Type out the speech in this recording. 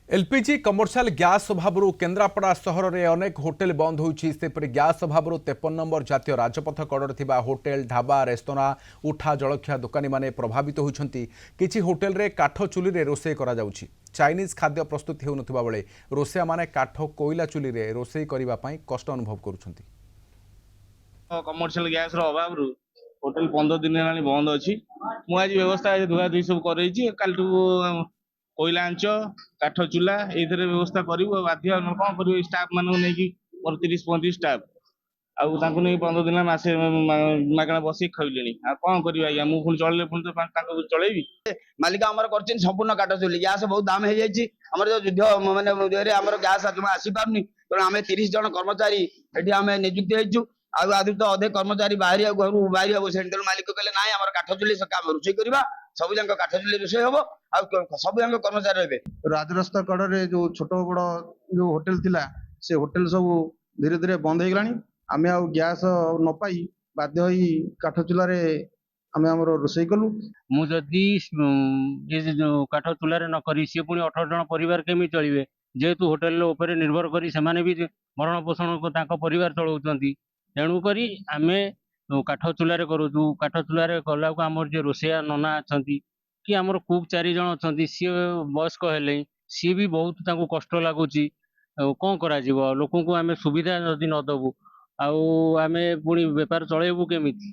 LPG commercial gas अभाव केन्द्रापड़ा सहर में अनेक होटेल बंद होपरी गैस अभाव 53 नंबर जातीय राजपथ कड़े थिबा होटेल ढाबा रेस्तोरां उठा जलखिया दुकानी माने प्रभावित होती किछि होटेल रे काठ चुली रे रोषे करा जाउछि। चाइनीज खाद्य प्रस्तुत होउनथिबा बेले रोषिया माने काठ कोइला चुली रे रोषे करिबा पई कष्ट अनुभव करुछंती। कमर्शियल गैस अभाव होटेल 15 दिन हेलानी बंद अच्छी मुझे आज व्यवस्था धुआ धुई सब कर कोईला आंच काठ चूला ये व्यवस्था करूँ बाध्य कौन कर स्टाफ मान मोर 30-35 स्टाफ आउ 15 दिन मसे मागणा बस खैले कौन कर मुझे चल तो चलेबी मालिक संपूर्ण काठ चुली गैस बहुत दाम हो जाए जो युद्ध मानने आम गैस आसी पार्नि तेणु आम 30 जन कर्मचारी आम निजुक्ति होती आदि तो अधे कर्मचारी बाहर घर बाहर तेणु मालिक कहले ना आम काठ चुली रोषे करवा सब जाक काठ चुली रोषे हम सब जाक कर्मचारी रहे। राजरास्ता कड़े जो छोट बड़ जो होटेल थिला से होटेल सब धीरे धीरे बंद हो गलानी आम आ गैस न पाई बाध्य होई काठ चुलारे आम आमर रोषे कलु। मुझे काठ चूल्हे न करी सी पुणी 18 जन परिवार केमी चलिए जेहेतु होटेल उपर निर्भर करी से भी भरण पोषण को परिवार चलाउछंती तेणुक आम काठ चूल्हे करूँ काठ चूल्हे कला आमर जो रोषेया नना अच्छा कि आमर कुक 4 जन अच्छा सी वयस्क हेले सी भी बहुत कष्ट लगुच कौन करा लोक आम सुविधा जदि नदबू आउ आम पुणी बेपार चलेबू केमिति।